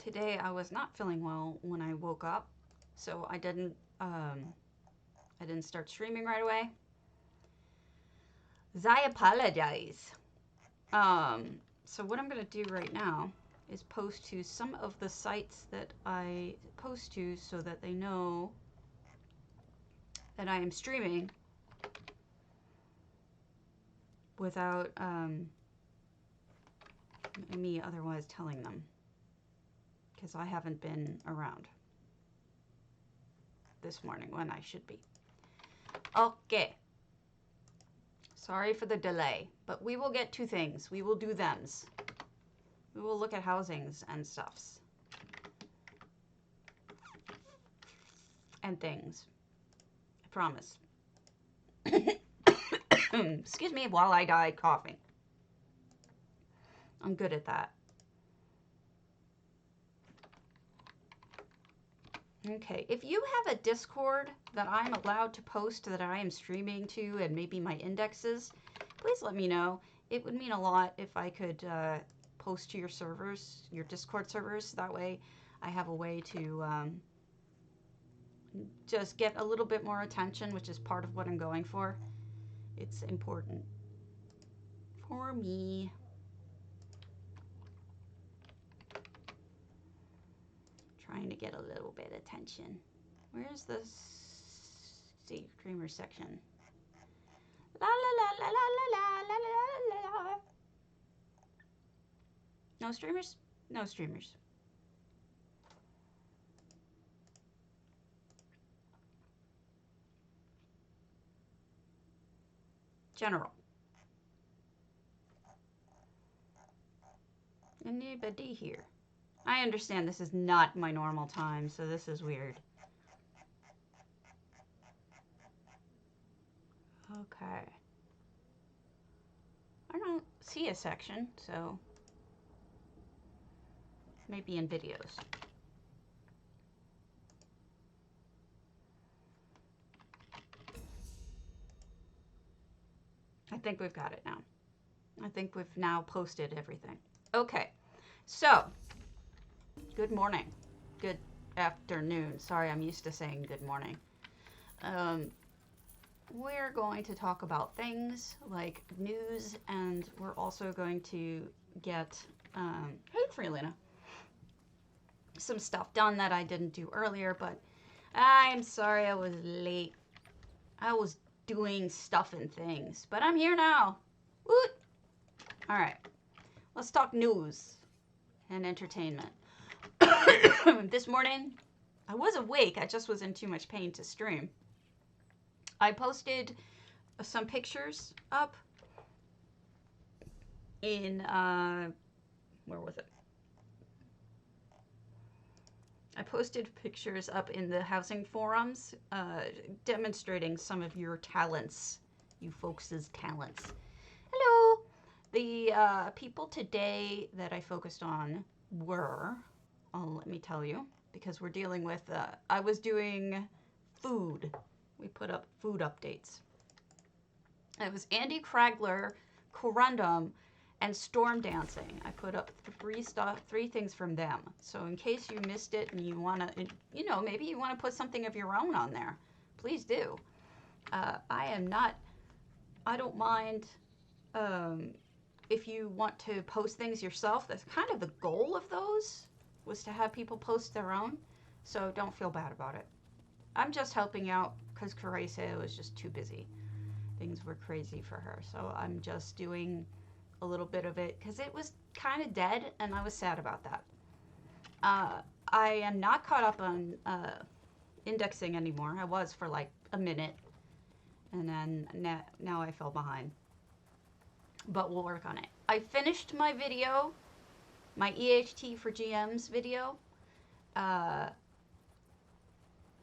today I was not feeling well when I woke up, so I didn't start streaming right away. I apologize. So what I'm gonna do right now is post to some of the sites that I post to so that they know that I am streaming without me otherwise telling them, because I haven't been around this morning when I should be. Okay. Sorry for the delay, but we will get to things. We will do thems. We will look at housings and stuffs. And things. I promise. Excuse me while I die coughing. I'm good at that. Okay, if you have a Discord that I'm allowed to post that I am streaming to and maybe my indexes, please let me know. It would mean a lot if I could post to your servers, your Discord servers. That way I have a way to just get a little bit more attention, which is part of what I'm going for. It's important for me. Trying to get a little bit of attention. Where's the streamer section? La la la la la la la la la la. No streamers? No streamers. General. Anybody here? I understand this is not my normal time, so this is weird. Okay. I don't see a section, so maybe in videos. I think we've got it now. I think we've now posted everything. Okay, so good morning, good afternoon. Sorry, I'm used to saying good morning. We're going to talk about things like news, and we're also going to get, hey Freelina, some stuff done that I didn't do earlier, but I'm sorry I was late. I was doing stuff and things, but I'm here now. Woot! All right, let's talk news and entertainment. This morning, I was awake. I just was in too much pain to stream. I posted some pictures up in, where was it? I posted pictures up in the housing forums, demonstrating some of your talents, you folks' talents. Hello! The people today that I focused on were, let me tell you, because we're dealing with, I was doing food. We put up food updates. It was Andy Kragler, Corundum, and Storm Dancing. I put up three things from them. So in case you missed it and you want to, you know, maybe you want to put something of your own on there, please do. I don't mind if you want to post things yourself. That's kind of the goal of those, was to have people post their own. So don't feel bad about it. I'm just helping out because Carissa was just too busy. Things were crazy for her. So I'm just doing a little bit of it because it was kind of dead and I was sad about that. I am not caught up on indexing anymore. I was for like a minute and then now I fell behind. But we'll work on it. I finished my video, my EHT for GMs video.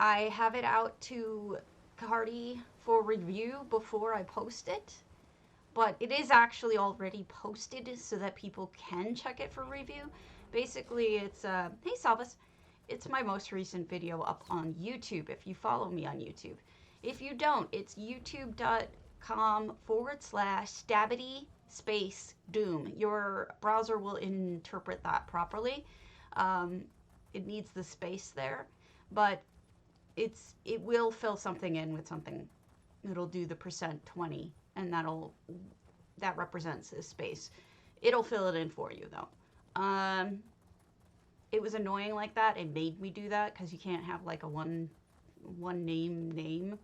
I have it out to Cardi for review before I post it, but it is actually already posted so that people can check it for review. Basically, it's, hey Salvas, it's my most recent video up on YouTube if you follow me on YouTube. If you don't, it's youtube.com/stabity space doom. Your browser will interpret that properly. It needs the space there, but it will fill something in with something. It'll do the %20, and that represents this space. It'll fill it in for you though. It was annoying like that. It made me do that because you can't have like a one name.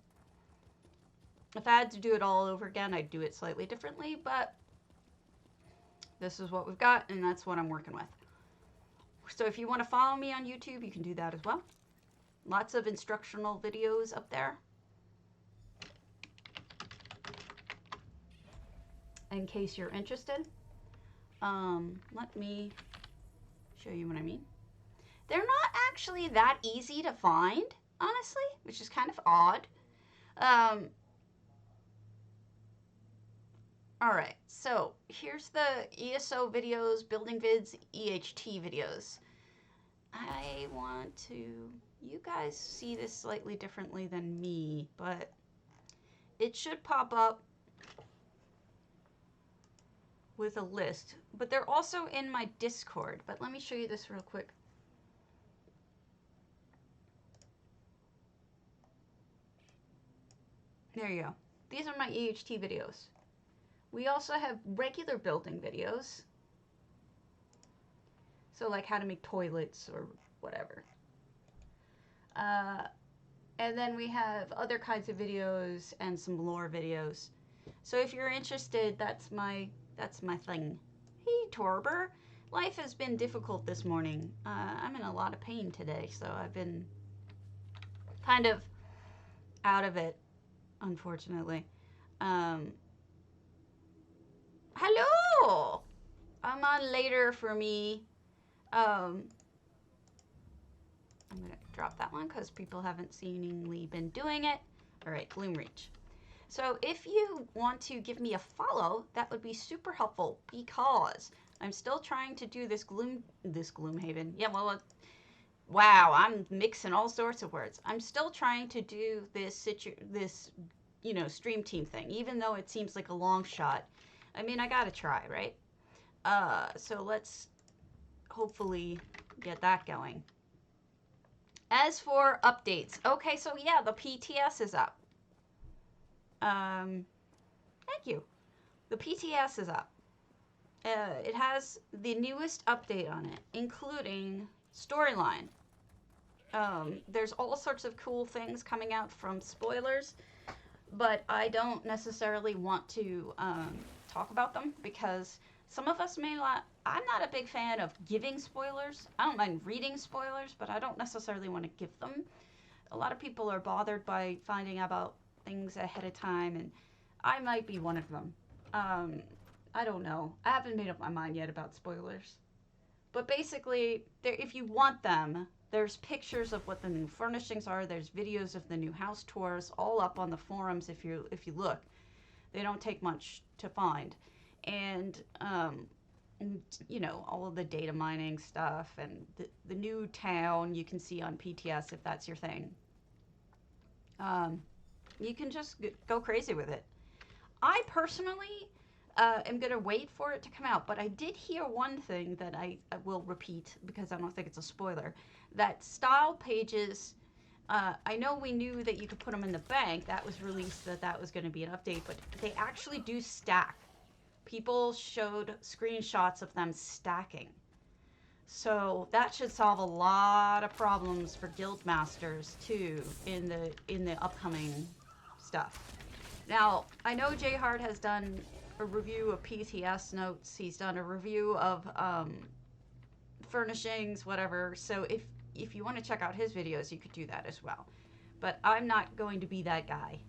If I had to do it all over again, I'd do it slightly differently, but this is what we've got, and that's what I'm working with. So if you want to follow me on YouTube, you can do that as well. Lots of instructional videos up there, in case you're interested. Let me show you what I mean. They're not actually that easy to find, honestly, which is kind of odd. Alright, so here's the ESO videos, building vids, EHT videos. I want to, you guys see this slightly differently than me, but it should pop up with a list. But they're also in my Discord, but let me show you this real quick. There you go. These are my EHT videos. We also have regular building videos. So like how to make toilets or whatever. And then we have other kinds of videos and some lore videos. So if you're interested, that's my thing. Hey Torber, life has been difficult this morning. I'm in a lot of pain today, so I've been kind of out of it, unfortunately. Hello! I'm on later for me. I'm going to drop that one because people haven't seemingly been doing it. All right, Gloomreach. So if you want to give me a follow, that would be super helpful because I'm still trying to do this Gloomhaven. Yeah, well, wow, I'm mixing all sorts of words. I'm still trying to do this stream team thing, even though it seems like a long shot. I mean, I gotta try, right? So let's hopefully get that going. As for updates, okay, so yeah, the PTS is up. Thank you. The PTS is up. It has the newest update on it, including storyline. There's all sorts of cool things coming out from spoilers, but I don't necessarily want to talk about them because some of us may not. I'm not a big fan of giving spoilers. I don't mind reading spoilers, but I don't necessarily want to give them. A lot of people are bothered by finding out about things ahead of time, and I might be one of them. I don't know. I haven't made up my mind yet about spoilers. But basically, if you want them, there's pictures of what the new furnishings are. There's videos of the new house tours, all up on the forums if you look. They don't take much to find. And you know, all of the data mining stuff and the new town you can see on PTS if that's your thing. You can just go crazy with it. I personally am going to wait for it to come out, but I did hear one thing that I will repeat because I don't think it's a spoiler, that style pages, I know we knew that you could put them in the bank. That was released, that was going to be an update, but they actually do stack. People showed screenshots of them stacking. So that should solve a lot of problems for guild masters too in the upcoming stuff. Now, I know J Hard has done a review of PTS notes. He's done a review of furnishings, whatever. So if you want to check out his videos, you could do that as well. But I'm not going to be that guy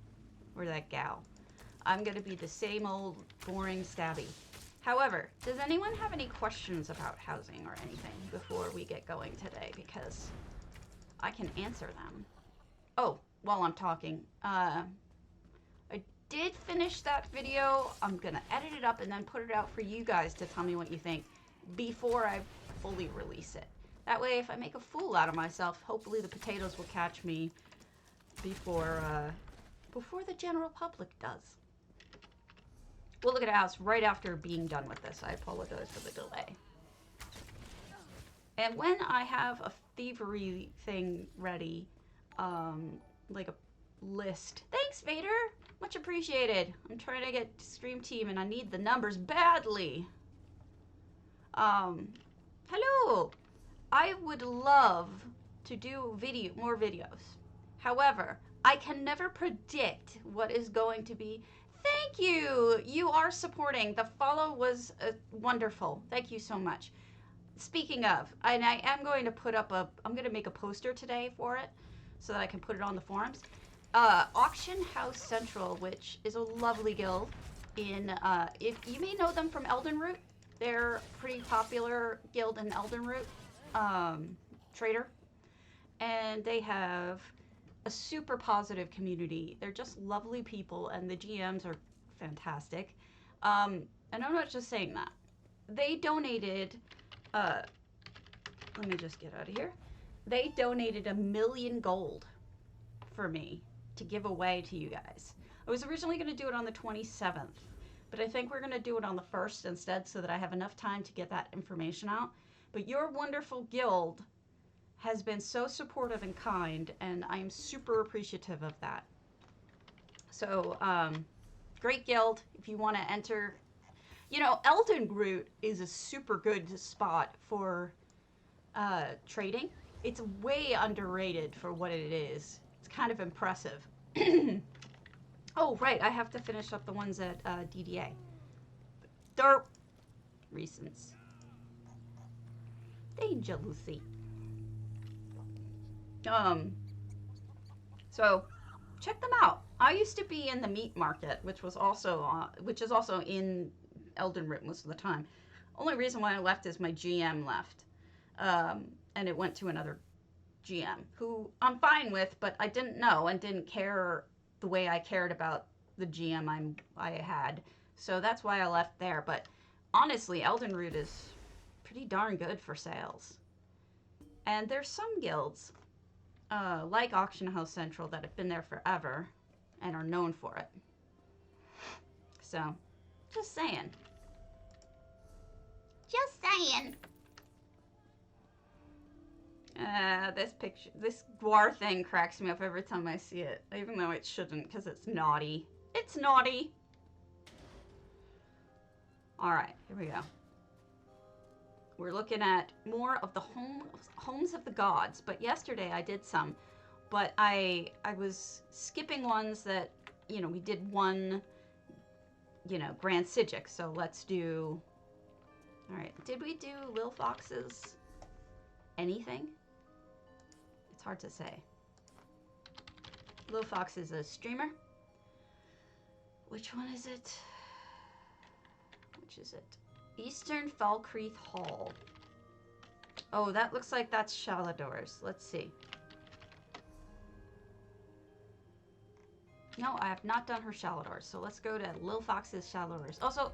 or that gal. I'm going to be the same old boring stabby. However, does anyone have any questions about housing or anything before we get going today? Because I can answer them. Oh, while I'm talking, I did finish that video. I'm going to edit it up and then put it out for you guys to tell me what you think before I fully release it. That way, if I make a fool out of myself, hopefully the potatoes will catch me before the general public does. We'll look at a house right after being done with this. I apologize for the delay. And when I have a thievery thing ready, like a list. Thanks, Vader. Much appreciated. I'm trying to get Stream Team and I need the numbers badly. Hello. I would love to do more videos. However, I can never predict what is going to be. Thank you. You are supporting. The follow was wonderful. Thank you so much. Speaking of, and I am going to put up I'm going to make a poster today for it so that I can put it on the forums. Auction House Central, which is a lovely guild in, if you may know them from Elden Root. They're a pretty popular guild in Elden Root, trader. And they have a super positive community. They're just lovely people and the GMs are fantastic. And I'm not just saying that. They donated, let me just get out of here. They donated 1 million gold for me to give away to you guys. I was originally going to do it on the 27th, but I think we're going to do it on the 1st instead so that I have enough time to get that information out. But your wonderful guild has been so supportive and kind, and I am super appreciative of that. So, great guild. If you want to enter, you know, Elden Root is a super good spot for trading. It's way underrated for what it is. It's kind of impressive. Oh, right. I have to finish up the ones at DDA. Derp. Recents. Danger, Lucy. So, check them out. I used to be in the meat market, which is also in Elden Root most of the time. Only reason why I left is my GM left. And it went to another GM, who I'm fine with, but I didn't know and didn't care the way I cared about the GM I had. So that's why I left there. But honestly, Elden Root is pretty darn good for sales. And there's some guilds, like Auction House Central, that have been there forever and are known for it. So, just saying. Just saying. This picture, this Guar thing cracks me up every time I see it, even though it shouldn't, because it's naughty. It's naughty! Alright, here we go. We're looking at more of the homes of the gods, but yesterday I did some, but I was skipping ones that, you know, we did one, you know, Grand Sigic, so let's do... Alright, did we do Lil Fox's anything? It's hard to say. Lil Fox is a streamer. Which one is it? Which is it? Eastern Falkreath Hall. Oh, that looks like that's Shalador's. Let's see. No, I have not done her Shalador's, so let's go to Lil Fox's Shalador's. Also,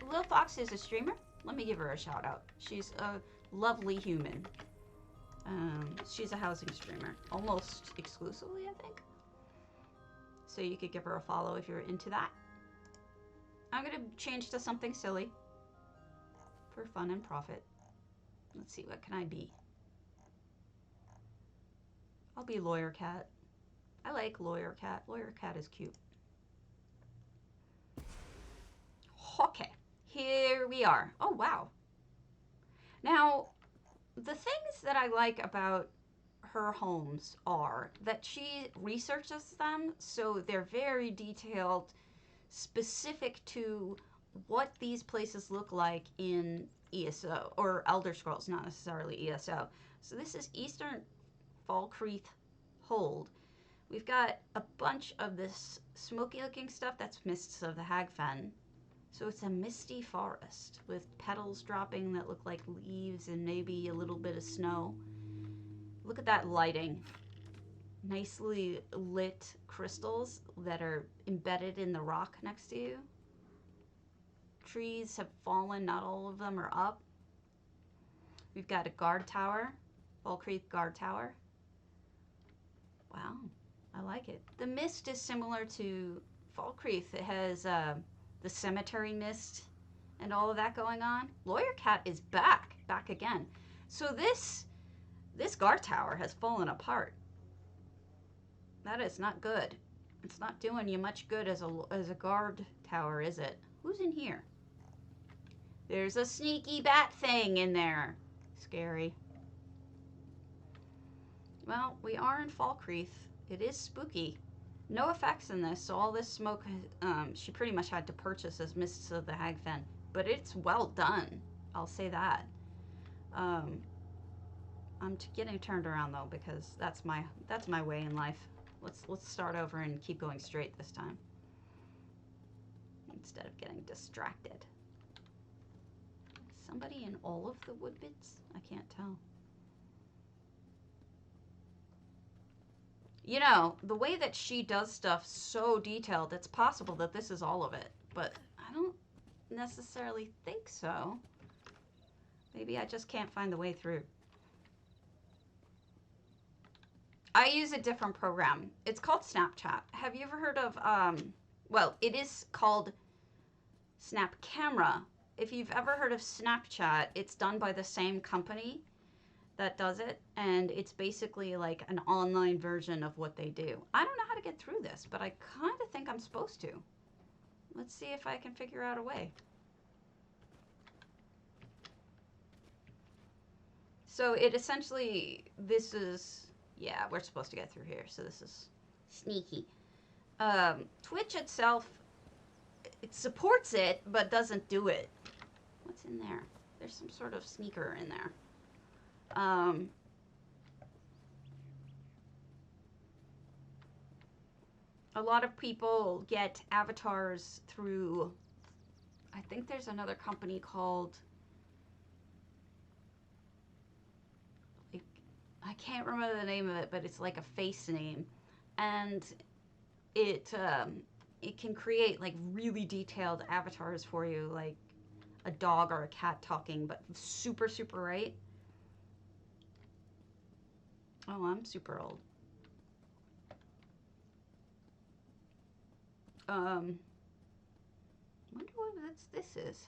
Lil Fox is a streamer. Let me give her a shout out. She's a lovely human. She's a housing streamer. Almost exclusively, I think. So you could give her a follow if you're into that. I'm going to change to something silly. For fun and profit. Let's see, what can I be? I'll be Lawyer Cat. I like Lawyer Cat. Lawyer Cat is cute. Okay, here we are. Oh, wow. Now, the things that I like about her homes are that she researches them, so they're very detailed, specific to what these places look like in ESO, or Elder Scrolls, not necessarily ESO. So this is Eastern Falkreath Hold. We've got a bunch of this smoky looking stuff. That's Mists of the Hagfen. So it's a misty forest with petals dropping that look like leaves and maybe a little bit of snow. Look at that lighting. Nicely lit crystals that are embedded in the rock next to you. Trees have fallen, not all of them are up. We've got a guard tower, Falkreath Guard Tower. Wow, I like it. The mist is similar to Falkreath. It has the cemetery mist and all of that going on. Lawyer Cat is back again. So this guard tower has fallen apart. That is not good. It's not doing you much good as a guard tower, is it? Who's in here? There's a sneaky bat thing in there. Scary. Well, we are in Falkreath. It is spooky. No effects in this, so all this smoke, she pretty much had to purchase as Mists of the Hagfen. But it's well done. I'll say that. I'm getting turned around though because that's my way in life. Let's start over and keep going straight this time instead of getting distracted. Is somebody in all of the wood bits? I can't tell. You know, the way that she does stuff so detailed, it's possible that this is all of it, but I don't necessarily think so. Maybe I just can't find the way through. I use a different program. It's called Snapchat. Have you ever heard of, well, it is called Snap Camera. If you've ever heard of Snapchat, it's done by the same company that does it, and it's basically like an online version of what they do. I don't know how to get through this, but I kind of think I'm supposed to. Let's see if I can figure out a way. So it essentially, this is, yeah, we're supposed to get through here, so this is sneaky. Twitch itself, it supports it, but doesn't do it. What's in there? There's some sort of sneaker in there. A lot of people get avatars through, I think there's another company called, I can't remember the name of it, but it's like a face name, and it can create like really detailed avatars for you, like a dog or a cat talking, but super right. Oh, I'm super old. Wonder what this is.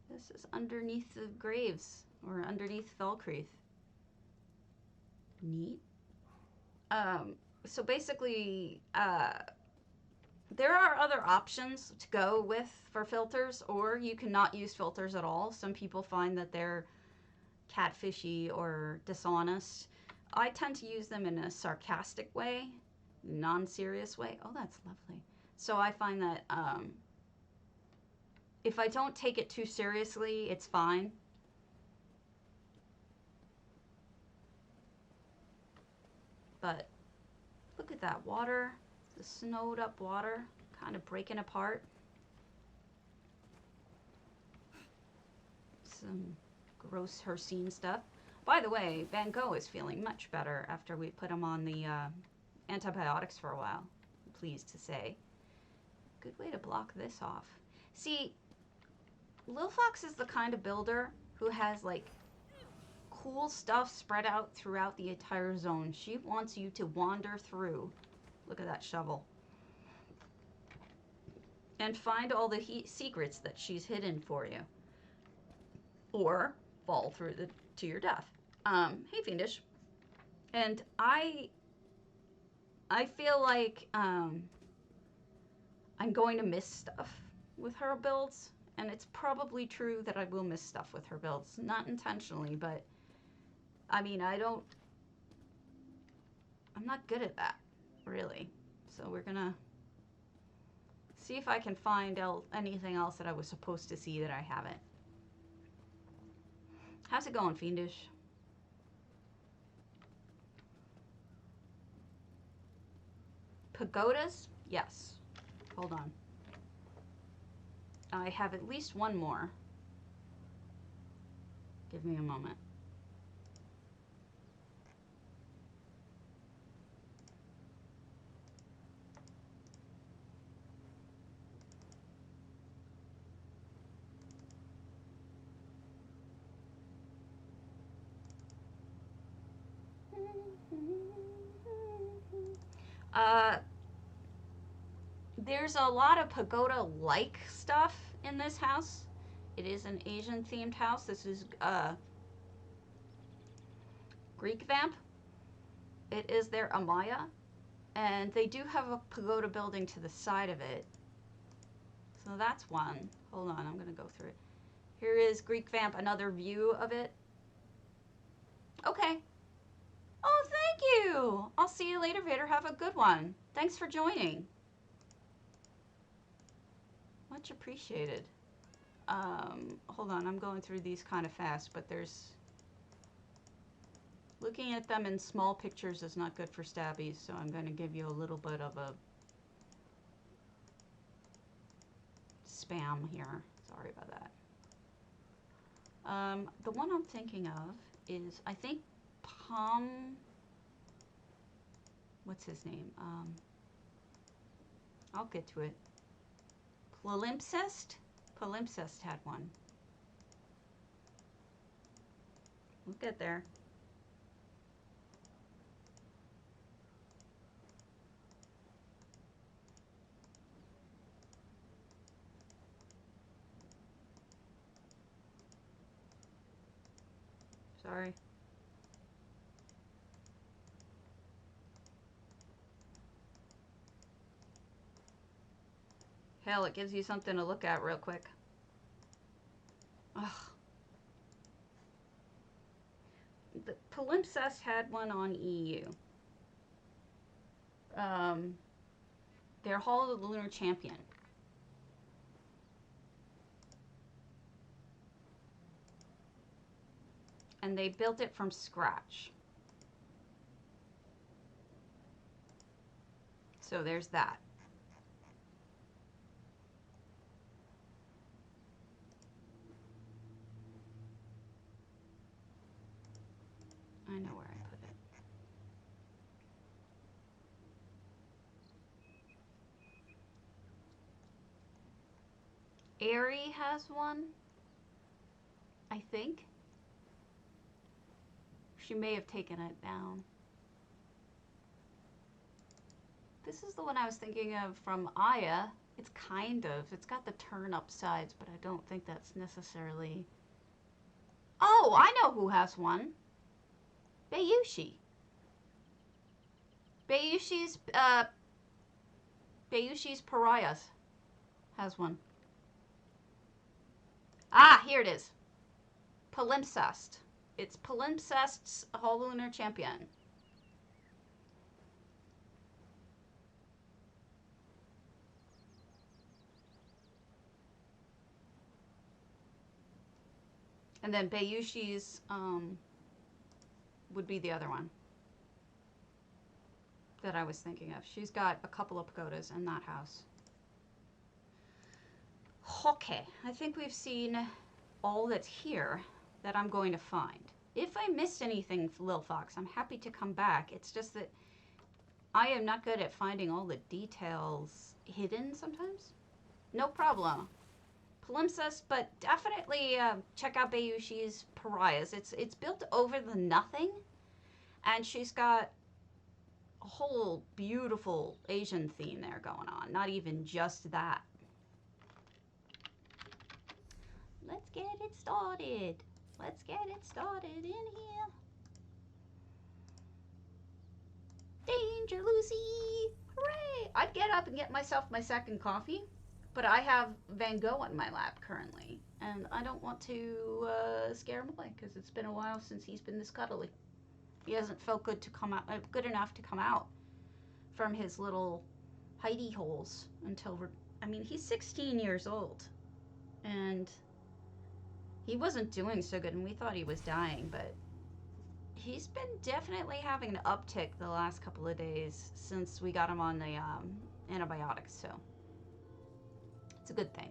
This is underneath the graves, or underneath Falkreath. Neat. So basically, there are other options to go with for filters, or you can not use filters at all. Some people find that they're catfishy or dishonest. I tend to use them in a sarcastic way, non-serious way. Oh, that's lovely. So I find that if I don't take it too seriously, it's fine. But look at that water, the snowed up water, kind of breaking apart. Some gross Hercene stuff. By the way, Van Gogh is feeling much better after we put him on the antibiotics for a while. I'm pleased to say. Good way to block this off. See, Lil Fox is the kind of builder who has like cool stuff spread out throughout the entire zone. She wants you to wander through. Look at that shovel. And find all the secrets that she's hidden for you. Or fall through to your death. Hey, Fiendish. And I feel like I'm going to miss stuff with her builds, and it's probably true that I will miss stuff with her builds. Not intentionally, but I mean, I'm not good at that, really. So we're gonna see if I can find anything else that I was supposed to see that I haven't. How's it going, Fiendish? Pagodas? Yes. Hold on. I have at least one more. Give me a moment. There's a lot of pagoda-like stuff in this house. It is an Asian-themed house. This is Greek vamp. It is their Amaya. And they do have a pagoda building to the side of it. So that's one. Hold on, I'm going to go through it. Here is Greek vamp, another view of it. Okay. Oh, thank you. I'll see you later, Vader. Have a good one. Thanks for joining. Much appreciated. Hold on, I'm going through these kind of fast, but there's... Looking at them in small pictures is not good for stabbies, so I'm going to give you a little bit of a spam here. Sorry about that. The one I'm thinking of is, I think, what's his name? I'll get to it. Palimpsest? Palimpsest had one. We'll get there. Sorry. Hell, it gives you something to look at real quick. Ugh. The Palimpsest had one on EU. Their Hall of the Lunar Champion. And they built it from scratch. So there's that. I know where I put it. Aerie has one, I think. She may have taken it down. This is the one I was thinking of from Aya. It's got the turn up sides, but I don't think that's necessarily... Oh, I know who has one. Bayushi. Bayushi's Pariahs has one. Ah, here it is. Palimpsest. It's Palimpsest's Hall Lunar Champion. And then Bayushi's would be the other one that I was thinking of. She's got a couple of pagodas in that house. Okay, I think we've seen all that's here that I'm going to find. If I missed anything, Lil Fox, I'm happy to come back. It's just that I am not good at finding all the details hidden sometimes. No problem. Palimpsest, but definitely check out Bayushi's Pariahs. It's built over the nothing, and she's got a whole beautiful Asian theme there going on. Not even just that. Let's get it started. Let's get it started in here. Danger, Lucy! Hooray! I'd get up and get myself my second coffee, but I have Van Gogh on my lap currently, and I don't want to scare him away because it's been a while since he's been this cuddly. He hasn't felt good to come out, good enough to come out from his little hidey holes until I mean, he's 16 years old, and he wasn't doing so good, and we thought he was dying, but he's been definitely having an uptick the last couple of days since we got him on the antibiotics, so it's a good thing.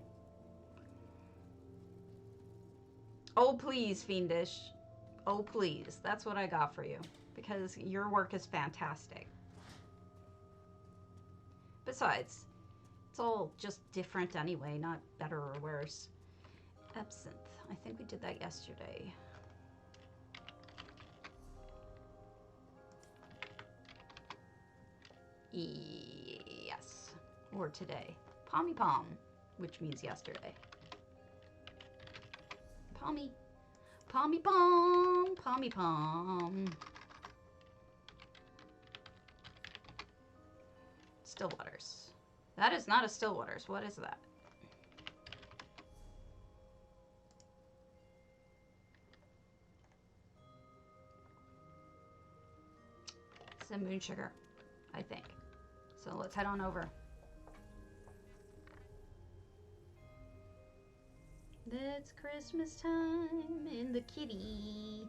Oh, please, Fiendish. Oh, please. That's what I got for you, because your work is fantastic. Besides, it's all just different anyway, not better or worse. Absinthe. I think we did that yesterday. Yes. Or today. Pommy Pom, which means yesterday. Pommy. Pommy Pom. Pommy Pom. Still waters. That is not a still waters. What is that? It's a moon sugar, I think. So let's head on over. It's Christmas time in the kitty.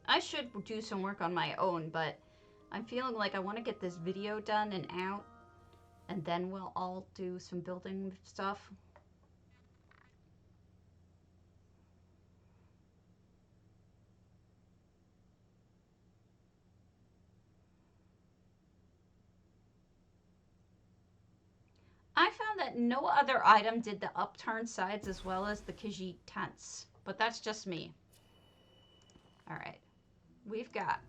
I should do some work on my own, but I'm feeling like I want to get this video done and out, and then we'll all do some building stuff. I found that no other item did the upturned sides as well as the Khajiit tents, but that's just me. All right, we've got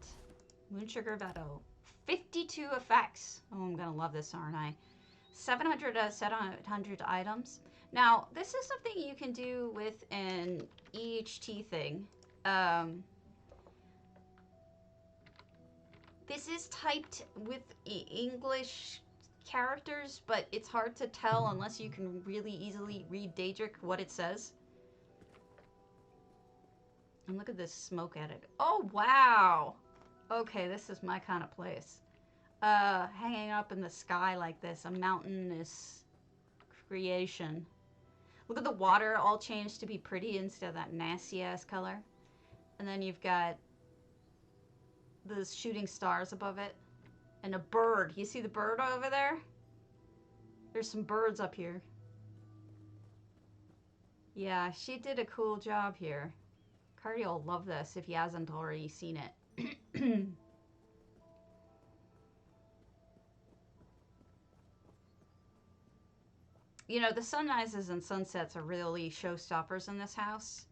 Moon Sugar Veto, 52 effects. Oh, I'm gonna love this, aren't I? 700 items. Now, this is something you can do with an EHT thing. This is typed with English characters, but it's hard to tell unless you can really easily read Daedric what it says. And look at this smoke edit. Oh, wow. Okay, this is my kind of place. Hanging up in the sky like this, a mountainous creation. Look at the water all changed to be pretty instead of that nasty ass color. And then you've got the shooting stars above it. And a bird. You see the bird over there? There's some birds up here. Yeah, she did a cool job here. Cardi will love this if he hasn't already seen it. You know, the sunrises and sunsets are really showstoppers in this house.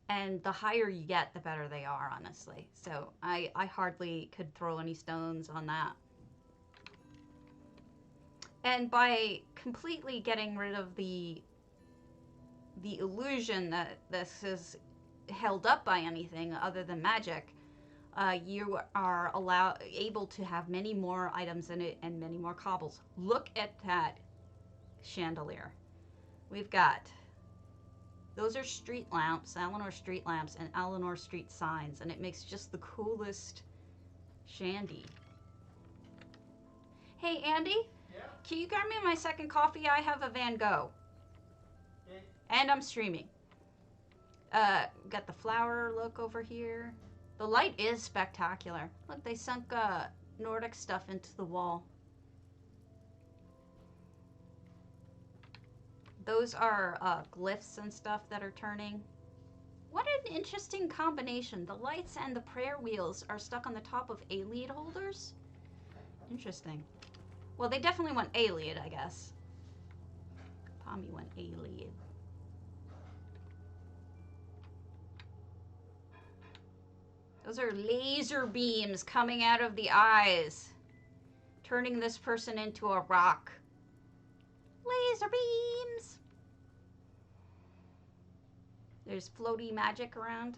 And the higher you get, the better they are, honestly. So I hardly could throw any stones on that. And by completely getting rid of the illusion that this is held up by anything other than magic, you are able to have many more items in it and many more cobbles. Look at that chandelier. We've got, those are street lamps, Alinor street lamps, and Alinor street signs, and it makes just the coolest shandy. Hey, Andy? Yeah? Can you grab me my second coffee? I have a Van Gogh. Okay. And I'm streaming. Got the flower look over here. The light is spectacular. Look, they sunk Nordic stuff into the wall. Those are glyphs and stuff that are turning. What an interesting combination. The lights and the prayer wheels are stuck on the top of Ayleid holders. Interesting. Well, they definitely went Ayleid, I guess. Pommy went Ayleid. Those are laser beams coming out of the eyes, turning this person into a rock. Laser beams! There's floaty magic around.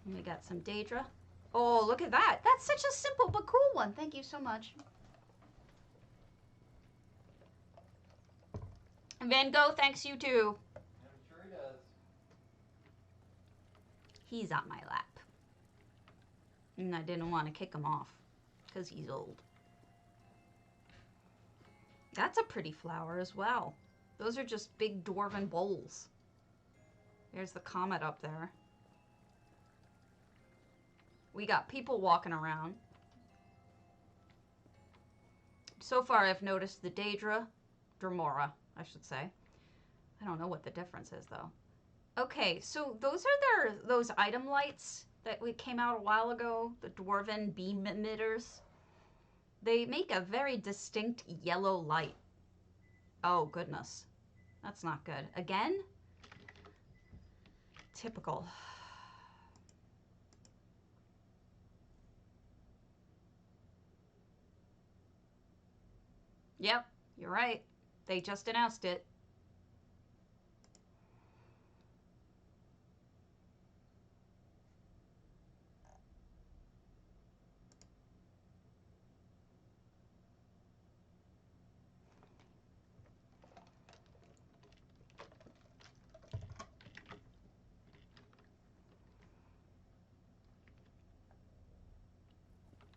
And we got some Daedra. Oh, look at that. That's such a simple but cool one. Thank you so much. And Van Gogh thanks you too. I'm sure he does. He's on my lap. And I didn't want to kick him off because he's old. That's a pretty flower as well. Those are just big dwarven bowls. There's the comet up there. We got people walking around. So far I've noticed the Daedra, Dremora, I should say. I don't know what the difference is though. Okay, so those are those item lights that we came out a while ago, the dwarven beam emitters. They make a very distinct yellow light. Oh, goodness. That's not good. Again? Typical. Yep, you're right. They just announced it.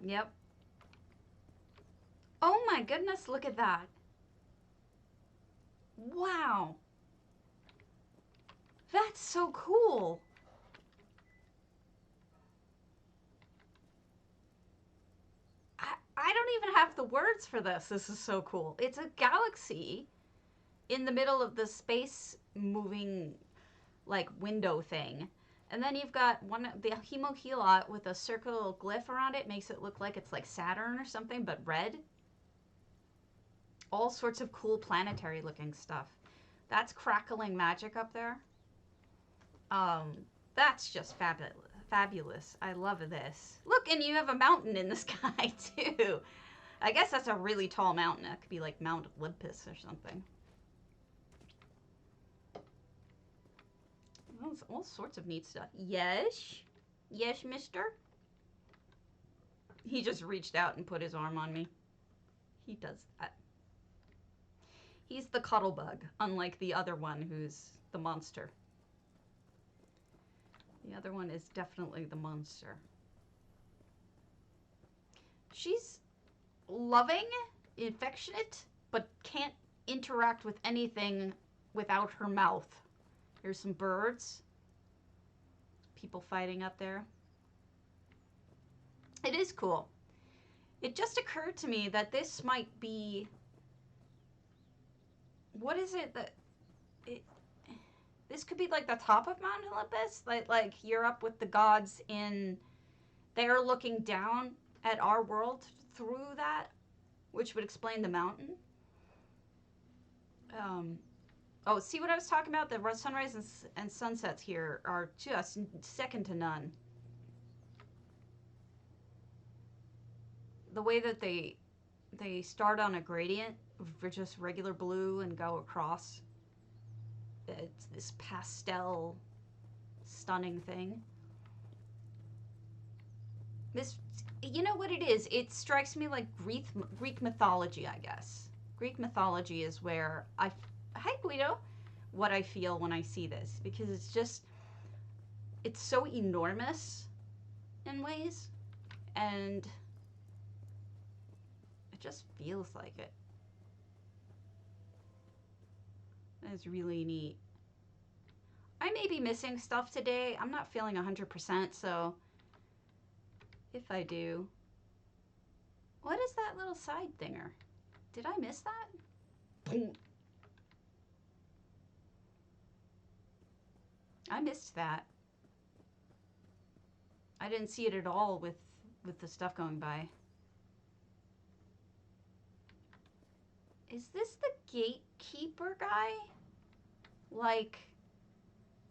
Yep. Oh my goodness, look at that. Wow. That's so cool. I don't even have the words for this. This is so cool. It's a galaxy in the middle of the space moving like window thing. And then you've got the hemohelot with a circle glyph around it, makes it look like it's like Saturn or something, but red. All sorts of cool planetary looking stuff. That's crackling magic up there. That's just fabulous. I love this. Look, and you have a mountain in the sky too. I guess that's a really tall mountain. That could be like Mount Olympus or something. All sorts of neat stuff. Yes? Yes, mister? He just reached out and put his arm on me. He does that. He's the cuddle bug, unlike the other one who's the monster. The other one is definitely the monster. She's loving, affectionate, but can't interact with anything without her mouth. Here's some birds. People fighting up there. It is cool. It just occurred to me that this might be... What is it that... This could be like the top of Mount Olympus. Like you're up with the gods in... They're looking down at our world through that, which would explain the mountain. Oh, see what I was talking about? The sunrise and sunsets here are just second to none. The way that they start on a gradient for just regular blue and go across. It's this pastel, stunning thing. This, you know what it is? It strikes me like Greek mythology, I guess. Greek mythology is where hi Guido, what I feel when I see this, because it's so enormous in ways, and it just feels like it. That's really neat. I may be missing stuff today. I'm not feeling 100%, so if I do. What is that little side thinger? Did I miss that? I missed that. I didn't see it at all with the stuff going by. Is this the gatekeeper guy? Like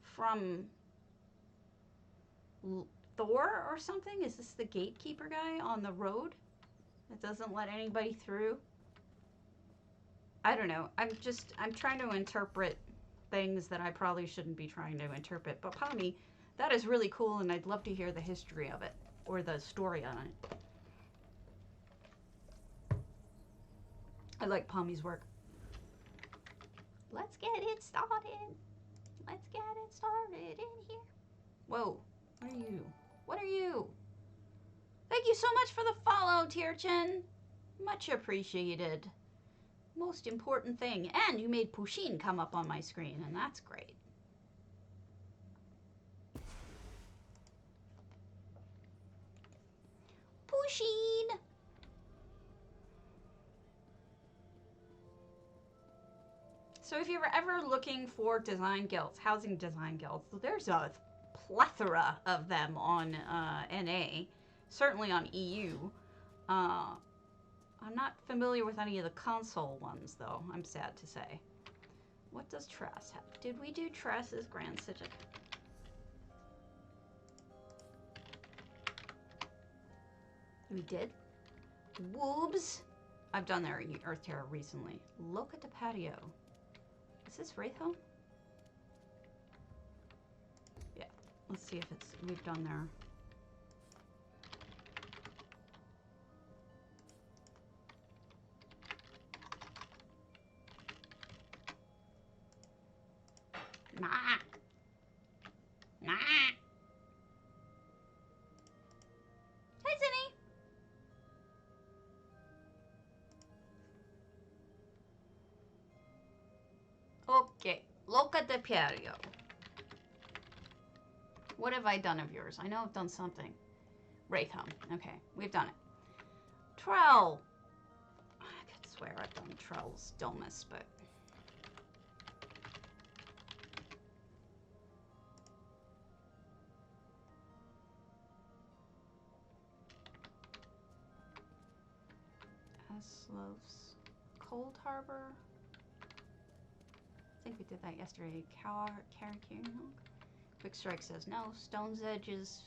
from Thor or something? Is this the gatekeeper guy on the road that doesn't let anybody through? I don't know. I'm trying to interpret things that I probably shouldn't be trying to interpret. But Pommy, that is really cool, and I'd love to hear the history of it or the story on it. I like Pommy's work. Let's get it started. Let's get it started in here. Whoa, what are you? What are you? Thank you so much for the follow, Tierchin. Much appreciated. Most important thing. And you made Pushin come up on my screen, and that's great. Pushin! So if you're ever looking for design guilds, housing design guilds, there's a plethora of them on NA, certainly on EU. I'm not familiar with any of the console ones, though, I'm sad to say. What does Trass have? Did we do Trass's Grand Citic? We did? Woobs! I've done their Earth Terror recently. Look at the patio. Is this Wraith Home? Yeah. Let's see if we've done their... Nah. Nah. Hi, Zinni. Look at the patio. What have I done of yours? I know I've done something. Wraith Home. Okay, we've done it. Trell. I could swear I've done Trell's Domus, but... Eslov's Cold Harbor. I think we did that yesterday. Carrick. Quick Strike says no. Stone's Edges.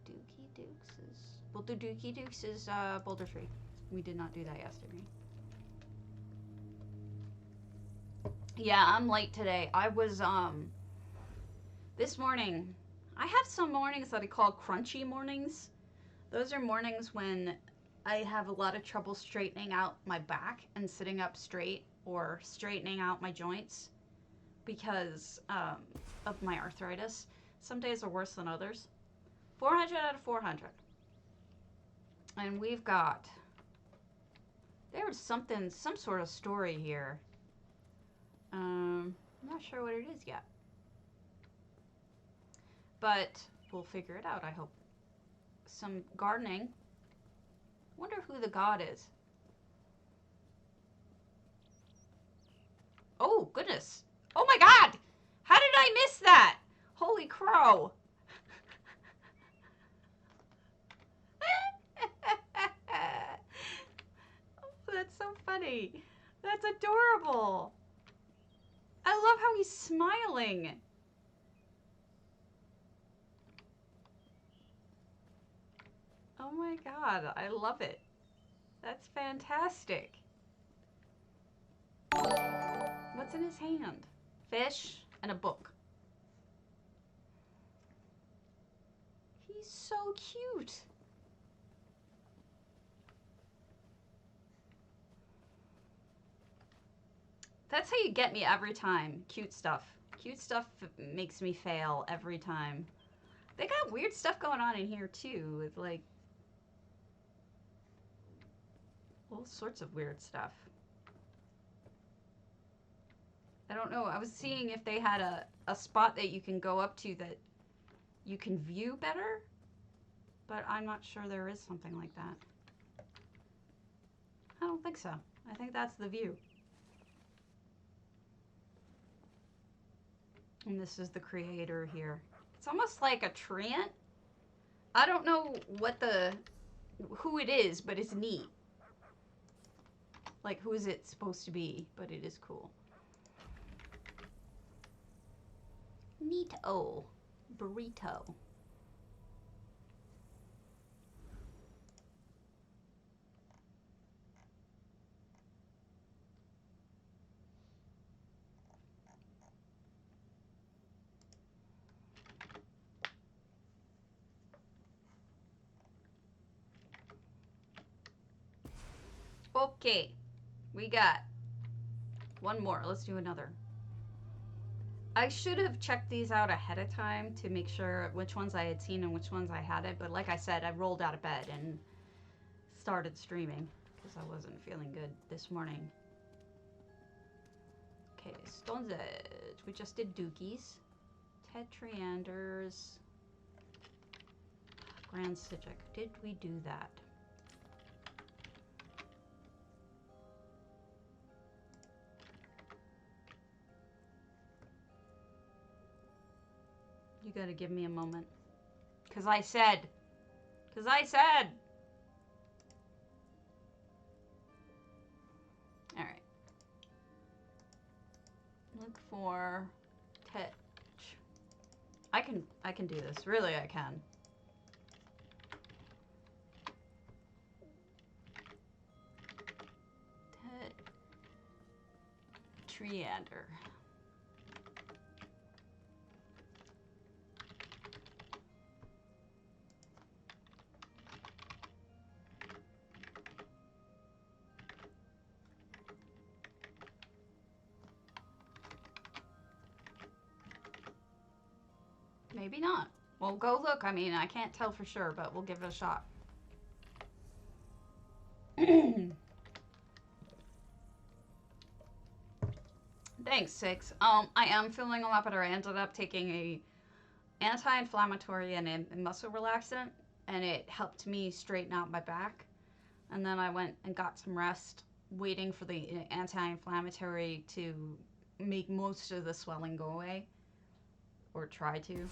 Dookie Dukes is... We'll do Dookie Dukes is Boulder Tree. We did not do that yesterday. Yeah, I'm late today. I was, this morning... I have some mornings that I call crunchy mornings. Those are mornings when I have a lot of trouble straightening out my back and sitting up straight or straightening out my joints because of my arthritis. Some days are worse than others. 400 out of 400. And we've got... There's something, some sort of story here. I'm not sure what it is yet. But we'll figure it out, I hope. Some gardening. Wonder who the god is. Oh, goodness. Oh my god! How did I miss that? Holy crow. Oh, that's so funny. That's adorable. I love how he's smiling. Oh my god, I love it. That's fantastic. What's in his hand? Fish and a book. He's so cute. That's how you get me every time. Cute stuff. Cute stuff makes me fail every time. They got weird stuff going on in here too, with like all sorts of weird stuff. I don't know. I was seeing if they had a spot that you can go up to that you can view better, but I'm not sure there is something like that. I don't think so. I think that's the view. And this is the creator here. It's almost like a treant. I don't know who it is, but it's neat. Like, who is it supposed to be? But it is cool. Neat-o. Burrito. Okay. We got one more. Let's do another. I should have checked these out ahead of time to make sure which ones I had seen and which ones I hadn't. But like I said, I rolled out of bed and started streaming because I wasn't feeling good this morning. Okay, Stone's Edge. We just did Dookies. Tetrianders. Grand Sigic. Did we do that? You gotta give me a moment. Cause I said. Alright. Look for Tetch. I can do this. Really, I can. Tetriander. Maybe not. Well, go look. I mean, I can't tell for sure, but we'll give it a shot. Thanks, Six. I am feeling a lot better. I ended up taking a anti-inflammatory and a muscle relaxant, and it helped me straighten out my back. And then I went and got some rest, waiting for the anti-inflammatory to make most of the swelling go away, or try to.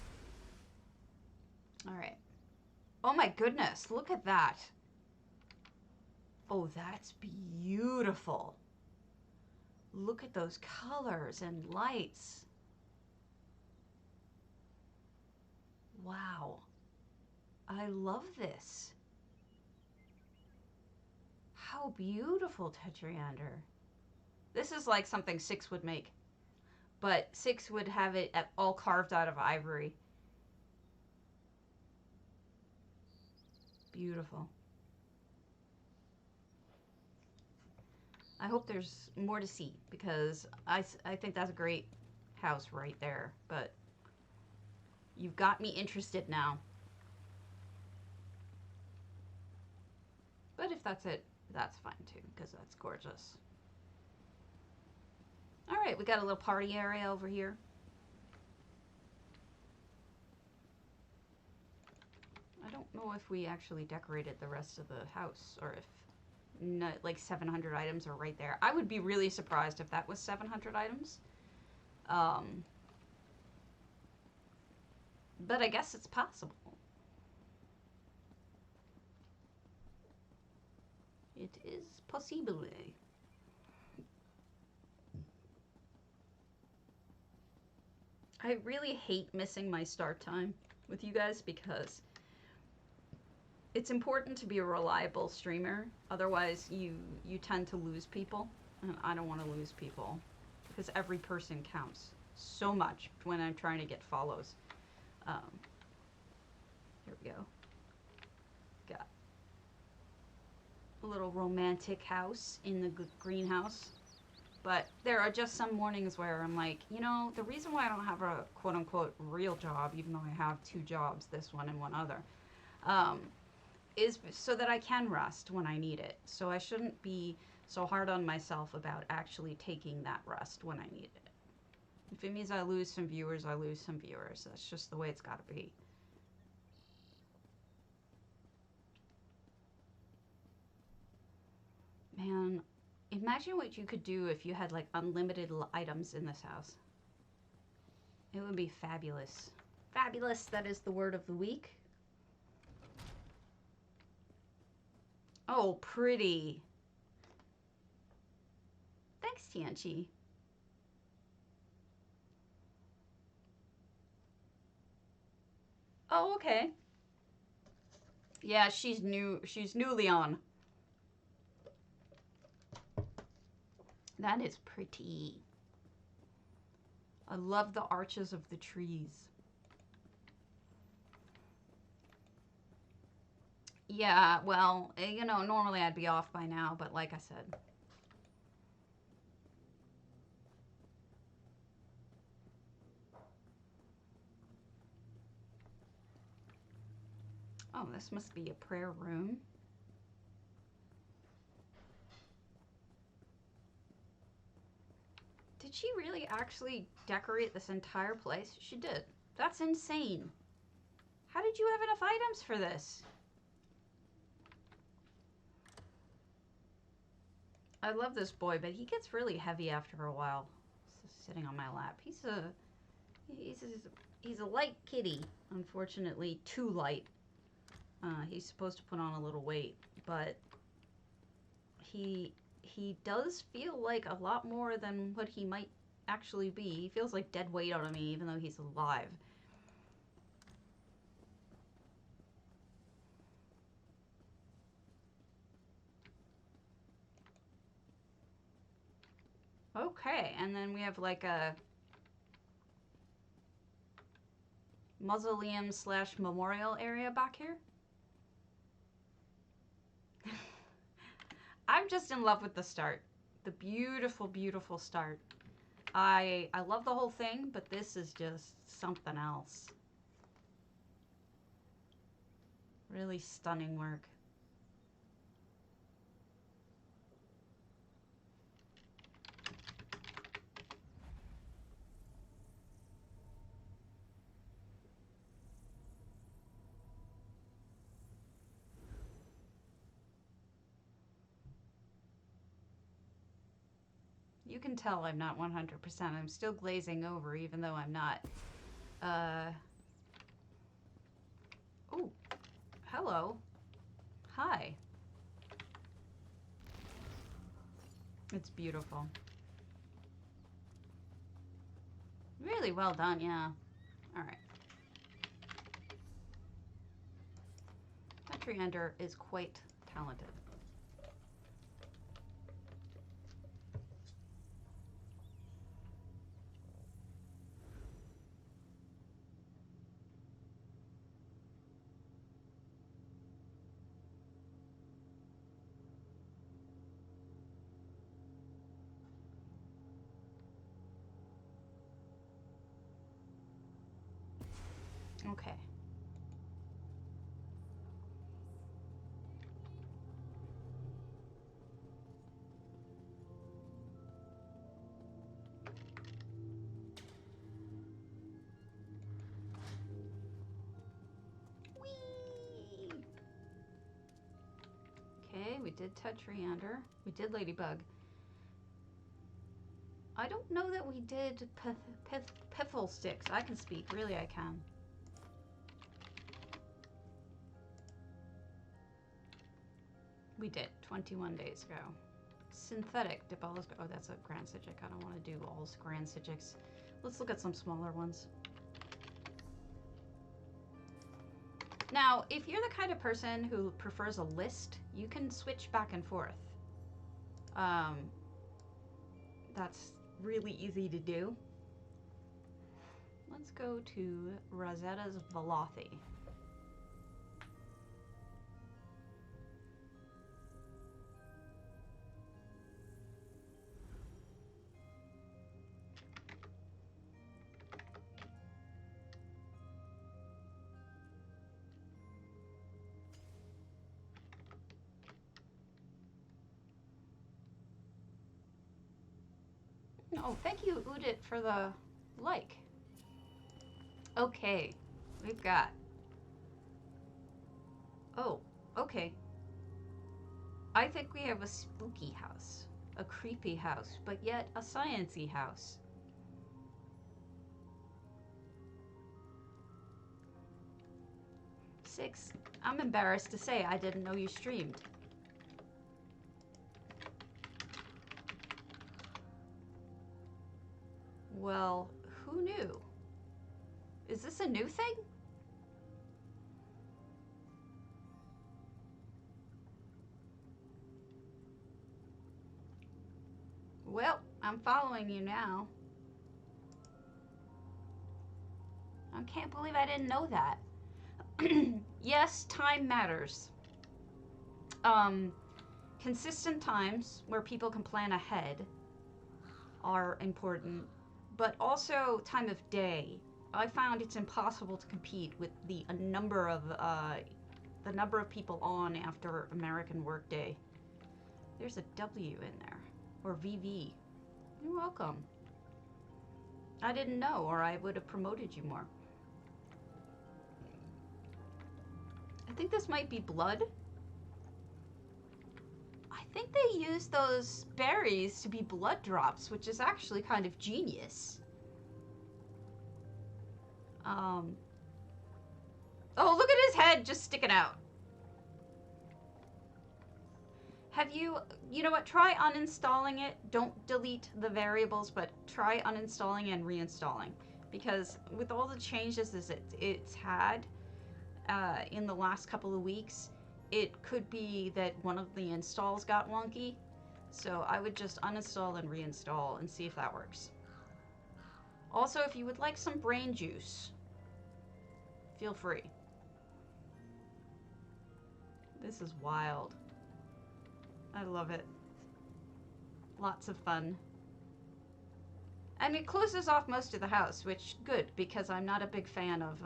All right. Oh my goodness, look at that. Oh, that's beautiful. Look at those colors and lights. Wow. I love this. How beautiful, Tetrander. This is like something Six would make, but Six would have it all carved out of ivory. Beautiful. I hope there's more to see, because I think that's a great house right there, but you've got me interested now. But if that's it, that's fine too, because that's gorgeous. All right, we got a little party area over here. I don't know if we actually decorated the rest of the house, or if like 700 items are right there. I would be really surprised if that was 700 items. But I guess it's possible. It is possible. I really hate missing my start time with you guys, because it's important to be a reliable streamer. Otherwise, you tend to lose people, and I don't want to lose people, because every person counts so much when I'm trying to get follows. Here we go. Got a little romantic house in the greenhouse. But there are just some mornings where I'm like, you know, the reason why I don't have a quote-unquote real job, even though I have 2 jobs, this one and one other, is so that I can rest when I need it. So I shouldn't be so hard on myself about actually taking that rest when I need it. If it means I lose some viewers, I lose some viewers. That's just the way it's got to be. Man, imagine what you could do if you had like unlimited items in this house. It would be fabulous. Fabulous, that is the word of the week. Oh, pretty. Thanks, Tianchi. Oh, okay. Yeah, she's new. She's newly on. That is pretty. I love the arches of the trees. Yeah, well, you know, normally I'd be off by now, but like I said. Oh, this must be a prayer room. Did she really actually decorate this entire place? She did. That's insane. How did you have enough items for this? I love this boy, but he gets really heavy after a while. Sitting on my lap. He's a light kitty. Unfortunately, too light. He's supposed to put on a little weight, but he does feel like a lot more than what he might actually be. He feels like dead weight on me, even though he's alive. Okay, and then we have like a mausoleum / memorial area back here. I'm just in love with the start. The beautiful, beautiful start. I love the whole thing, but this is just something else. Really stunning work. You can tell I'm not 100%. I'm still glazing over, even though I'm not. Oh, hello. Hi. It's beautiful. Really well done, yeah. All right. Country Ender is quite talented. Okay. Whee! Okay, we did Tetrander. We did Ladybug. I don't know that we did Piffle Sticks. I can speak. Really, I can. We did 21 days ago. Synthetic Dibolos. Oh, that's a Grand Sigic. I don't want to do all Grand Sigics. Let's look at some smaller ones. Now, if you're the kind of person who prefers a list, you can switch back and forth. That's really easy to do. Let's go to Rosetta's Velothi. Oh, thank you, Udit, for the like. Okay, we've got... Oh, okay. I think we have a spooky house, a creepy house, but yet a science-y house. Six, I'm embarrassed to say I didn't know you streamed. Well, who knew? Is this a new thing? Well, I'm following you now. I can't believe I didn't know that. Yes, time matters. Consistent times where people can plan ahead are important, but also time of day. I found it's impossible to compete with the number of people on after American Workday. There's a W in there, or VV. You're welcome. I didn't know, or I would have promoted you more. I think this might be blood. I think they use those berries to be blood drops, which is actually kind of genius. Oh, look at his head just sticking out. Have you know what, try uninstalling it. Don't delete the variables, but try uninstalling and reinstalling. Because with all the changes it's had in the last couple of weeks, it could be that one of the installs got wonky. So I would just uninstall and reinstall and see if that works. Also, if you would like some brain juice, feel free. This is wild. I love it. Lots of fun. And it closes off most of the house, which good, because I'm not a big fan of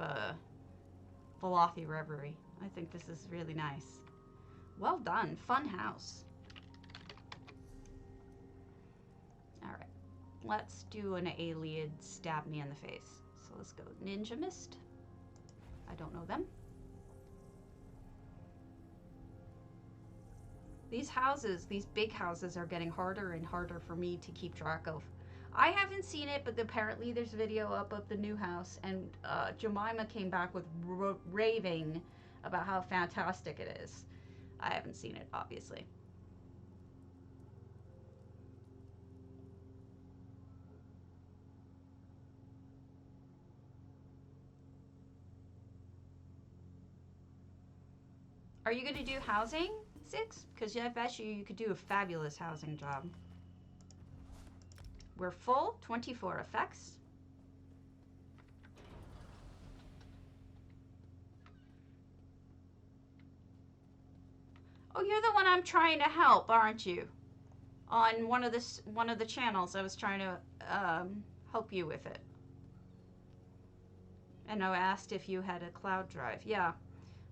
Velothi Reverie. I think this is really nice. Well done. Fun house. Alright. Let's do an Alien stab me in the face. So let's go Ninja Mist. I don't know them. These houses, these big houses, are getting harder and harder for me to keep track of. I haven't seen it, but apparently there's video up of the new house, and Jemima came back with raving about how fantastic it is. I haven't seen it, obviously. Are you going to do housing, Six? Because I bet you could do a fabulous housing job. We're full, 24 effects. Oh, you're the one I'm trying to help, aren't you? On one of the channels, I was trying to help you with it. And I asked if you had a cloud drive. Yeah,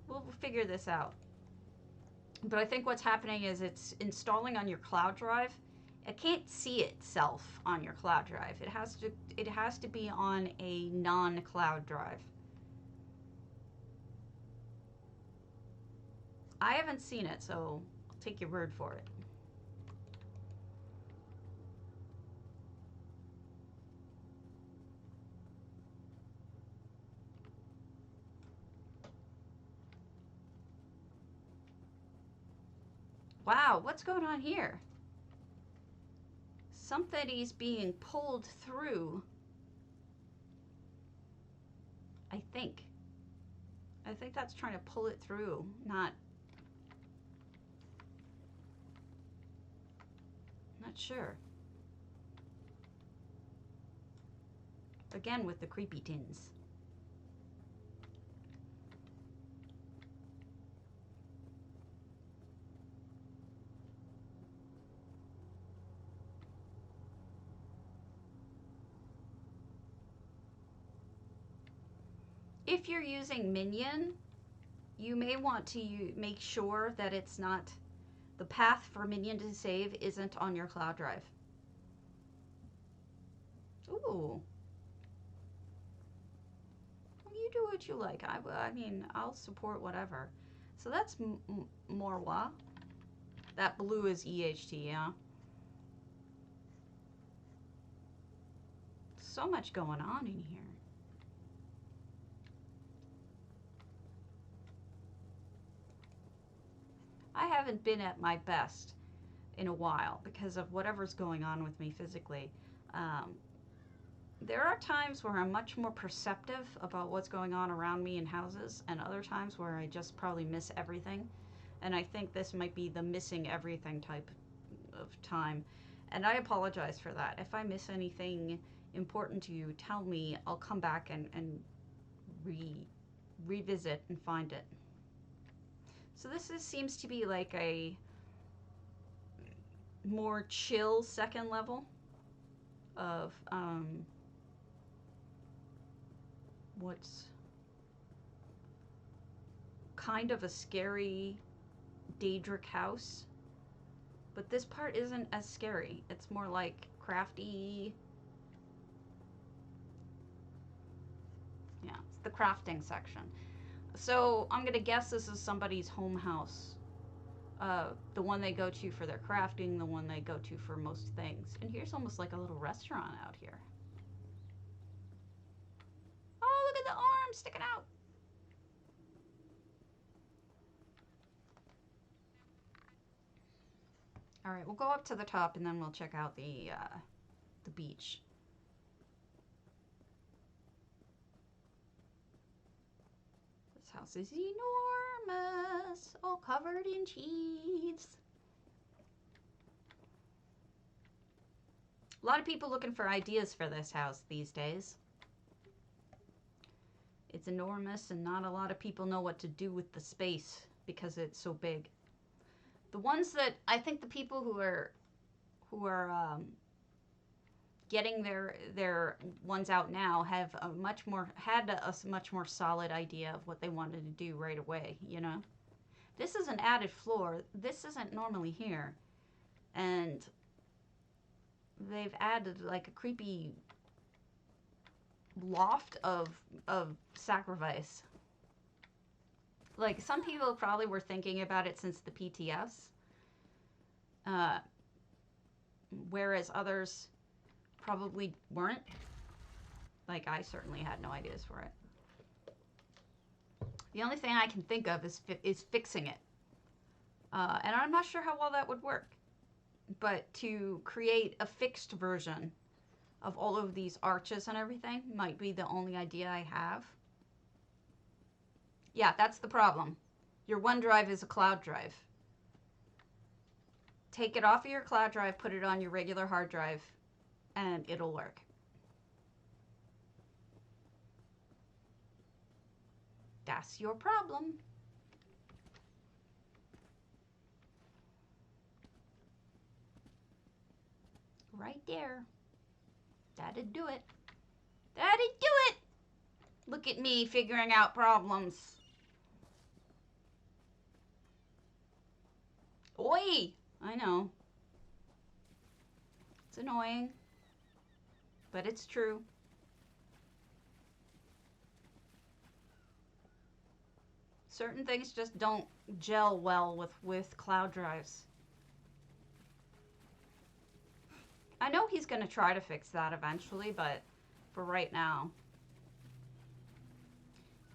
we'll figure this out. But I think what's happening is it's installing on your cloud drive. It can't see itself on your cloud drive. It has to be on a non-cloud drive. I haven't seen it, so I'll take your word for it. Wow, what's going on here? Somebody's being pulled through. I think that's trying to pull it through, not sure. Again with the creepy tins. If you're using Minion, you may want to make sure that it's not, the path for Minion to save isn't on your cloud drive. Ooh. You do what you like. I mean, I'll support whatever. So that's Morwa. That blue is EHT, yeah. So much going on in here. I haven't been at my best in a while because of whatever's going on with me physically. There are times where I'm much more perceptive about what's going on around me in houses, and other times where I just probably miss everything. And I think this might be the missing everything type of time. And I apologize for that. If I miss anything important to you, tell me. I'll come back and revisit and find it. So this seems to be like a more chill second level of what's kind of a scary Daedric house. But this part isn't as scary. It's more like crafty. Yeah, it's the crafting section. So I'm gonna guess this is somebody's home house. The one they go to for their crafting, the one they go to for most things. And here's almost like a little restaurant out here. Oh, look at the arm sticking out. All right, we'll go up to the top and then we'll check out the beach. This house is enormous, all covered in cheese. A lot of people looking for ideas for this house these days. It's enormous and not a lot of people know what to do with the space because it's so big. The ones that I think the people who are getting their ones out now have a much more solid idea of what they wanted to do right away, you know. This is an added floor. This isn't normally here. And they've added like a creepy loft of sacrifice. Like, some people probably were thinking about it since the PTS, uh, whereas others probably weren't. Like, I certainly had no ideas for it. The only thing I can think of is fixing it. And I'm not sure how well that would work. But to create a fixed version of all of these arches and everything might be the only idea I have. Yeah, that's the problem. Your OneDrive is a cloud drive. Take it off of your cloud drive, put it on your regular hard drive, and it'll work. That's your problem. Right there. That'd do it. That'd do it! Look at me figuring out problems. Oi! I know. It's annoying. But it's true. Certain things just don't gel well with cloud drives. I know he's going to try to fix that eventually, but for right now,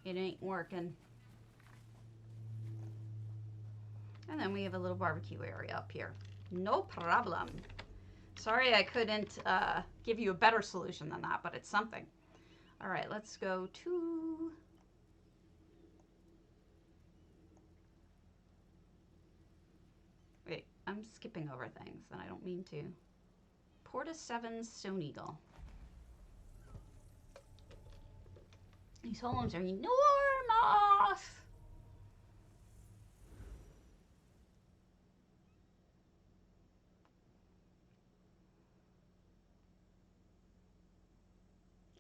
it ain't working. And then we have a little barbecue area up here. No problem. Sorry I couldn't give you a better solution than that, but it's something. All right, let's go to... Wait, I'm skipping over things, and I don't mean to. Porta 7 Stone Eagle. These homes are enormous!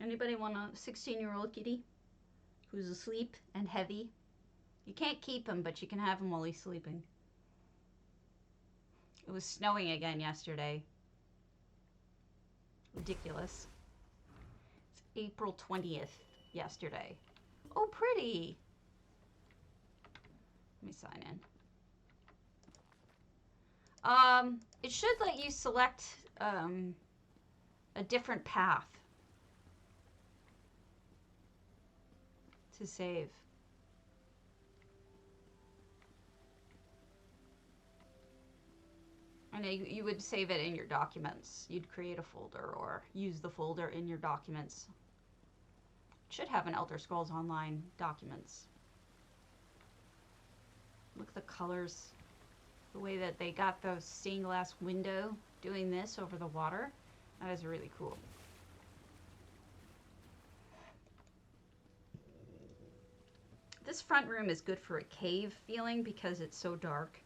Anybody want a 16-year-old kitty who's asleep and heavy? You can't keep him, but you can have him while he's sleeping. It was snowing again yesterday. Ridiculous. It's April 20th yesterday. Oh, pretty. Let me sign in. It should let you select a different path to save. I know you would save it in your documents. You'd create a folder or use the folder in your documents. It should have an Elder Scrolls Online documents. Look at the colors. The way that they got those stained glass window doing this over the water. That is really cool. This front room is good for a cave feeling because it's so dark.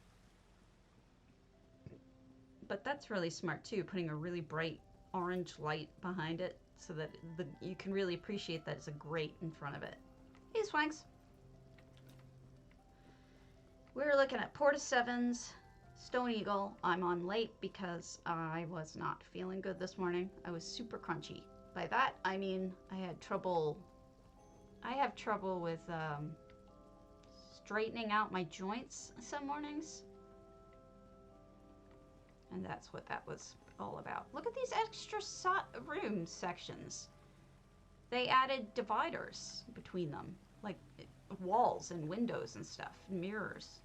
But that's really smart too, putting a really bright orange light behind it so that you can really appreciate that it's a grate in front of it. Hey, Swanks. We're looking at Porta 7's Stone Eagle. I'm on late because I was not feeling good this morning. I was super crunchy. By that, I mean I have trouble with straightening out my joints some mornings. And that's what that was all about. Look at these extra room sections. They added dividers between them, like walls and windows and stuff, mirrors.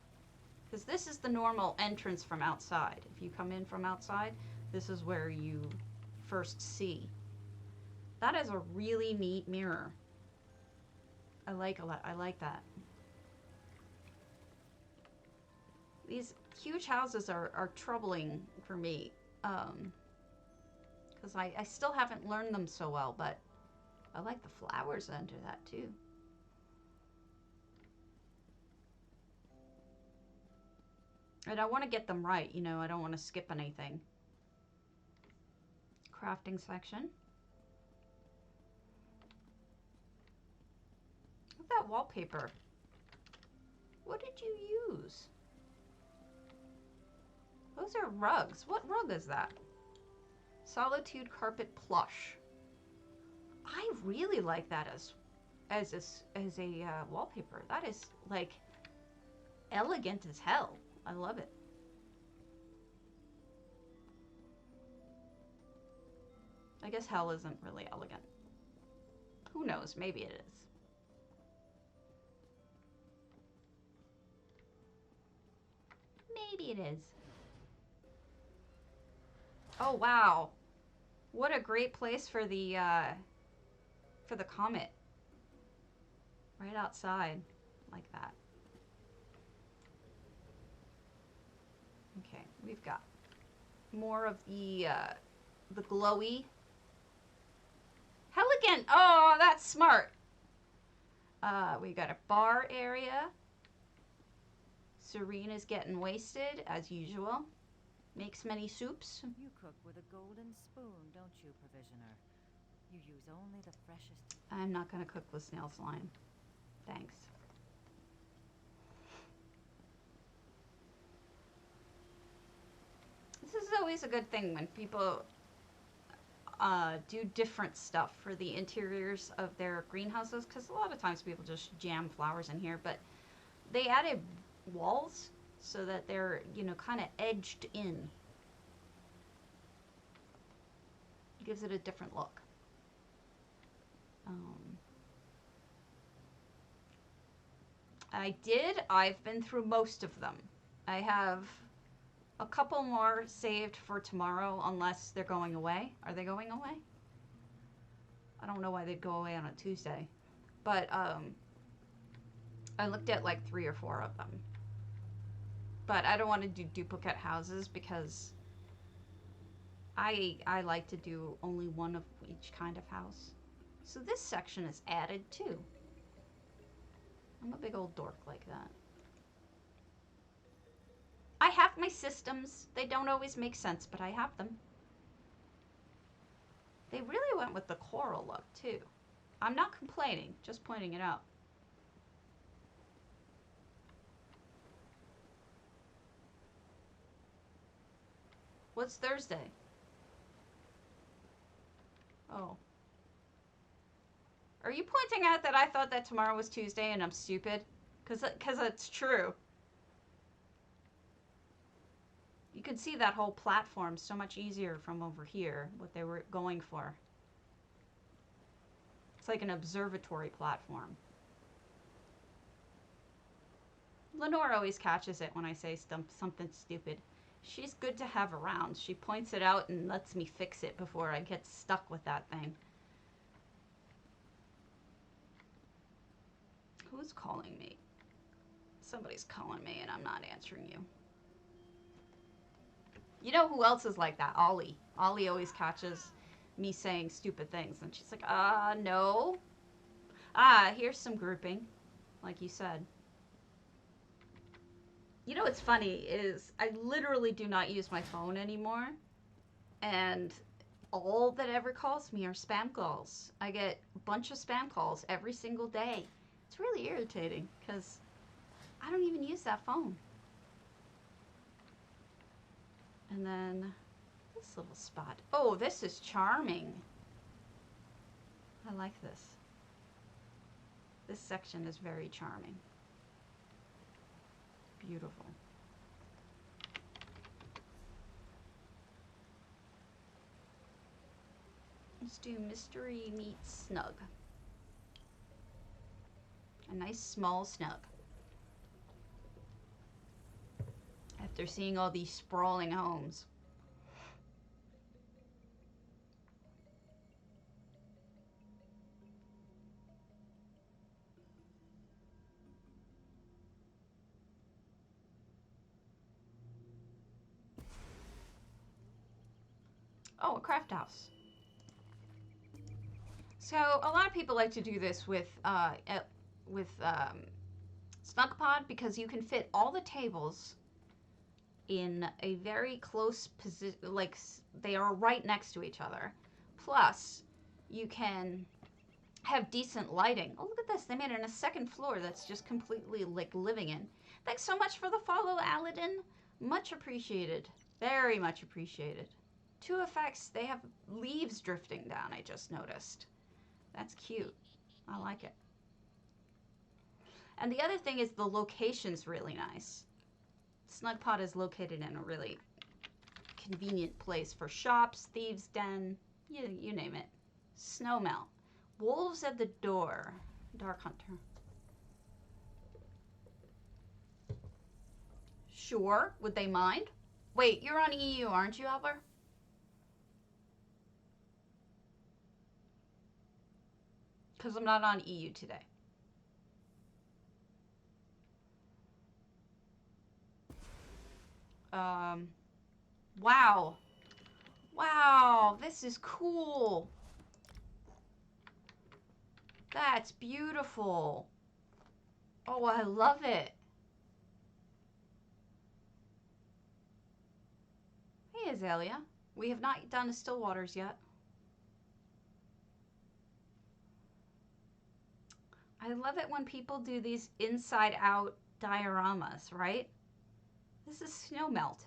Because this is the normal entrance from outside. If you come in from outside, this is where you first see. That is a really neat mirror. I like that. These huge houses are troubling for me because I still haven't learned them so well, but I like the flowers under that too. And I want to get them right, you know, I don't want to skip anything. Crafting section. Look at that wallpaper. What did you use? Those are rugs. What rug is that? Solitude Carpet Plush. I really like that as a wallpaper. That is like elegant as hell. I love it. I guess hell isn't really elegant. Who knows? Maybe it is. Maybe it is. Oh, wow. What a great place for the comet. Right outside, like that. Okay, we've got more of the glowy. Elegant! Oh, that's smart. We got a bar area. Serena's getting wasted, as usual. Makes many soups. You cook with a golden spoon, don't you, provisioner? You use only the freshest... I'm not going to cook with snail slime. Thanks. This is always a good thing when people do different stuff for the interiors of their greenhouses, because a lot of times people just jam flowers in here, but they added walls so that they're, you know, kind of edged in. It gives it a different look. I've been through most of them. I have a couple more saved for tomorrow, unless they're going away. Are they going away? I don't know why they'd go away on a Tuesday. But, I looked at like 3 or 4 of them. But I don't want to do duplicate houses because I like to do only one of each kind of house. So this section is added too. I'm a big old dork like that. I have my systems. They don't always make sense, but I have them. They really went with the coral look too. I'm not complaining, just pointing it out. What's Thursday? Oh. Are you pointing out that I thought that tomorrow was Tuesday and I'm stupid? Because it's true. You can see that whole platform so much easier from over here, what they were going for. It's like an observatory platform. Lenore always catches it when I say something stupid. She's good to have around. She points it out and lets me fix it before I get stuck with that thing. Who's calling me? Somebody's calling me and I'm not answering you. You know who else is like that? Ollie. Ollie always catches me saying stupid things and she's like, no. Here's some grouping, like you said. You know what's funny is I literally do not use my phone anymore. And all that ever calls me are spam calls. I get a bunch of spam calls every single day. It's really irritating because I don't even use that phone. And then this little spot. Oh, this is charming. I like this. This section is very charming. Beautiful. Let's do mystery meets snug. A nice small snug. After seeing all these sprawling homes. Oh, a craft house. So a lot of people like to do this with SnugPod because you can fit all the tables in a very close position, like they are right next to each other. Plus, you can have decent lighting. Oh, look at this. They made it in a second floor that's just completely like living in. Thanks so much for the follow, Aladdin. Much appreciated. Very much appreciated. 2 effects. They have leaves drifting down, I just noticed. That's cute. I like it. And the other thing is the location's really nice. SnugPod is located in a really convenient place for shops, thieves' den, You name it. Snowmelt. Wolves at the door. Dark Hunter. Sure. Would they mind? Wait, you're on EU, aren't you, Albert? Because I'm not on EU today. Wow. Wow, this is cool. That's beautiful. Oh, I love it. Hey, Azalea. We have not done a Still Waters yet. I love it when people do these inside-out dioramas, right? This is snow melt.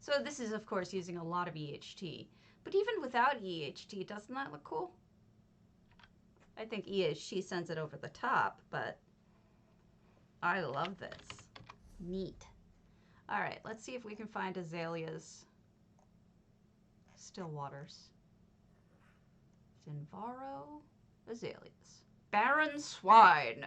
So this is, of course, using a lot of EHT. But even without EHT, doesn't that look cool? I think EHT sends it over the top, but I love this. Neat. All right, let's see if we can find Azalea's Still Waters. Zinvaro, Azaleas. Barren Swine.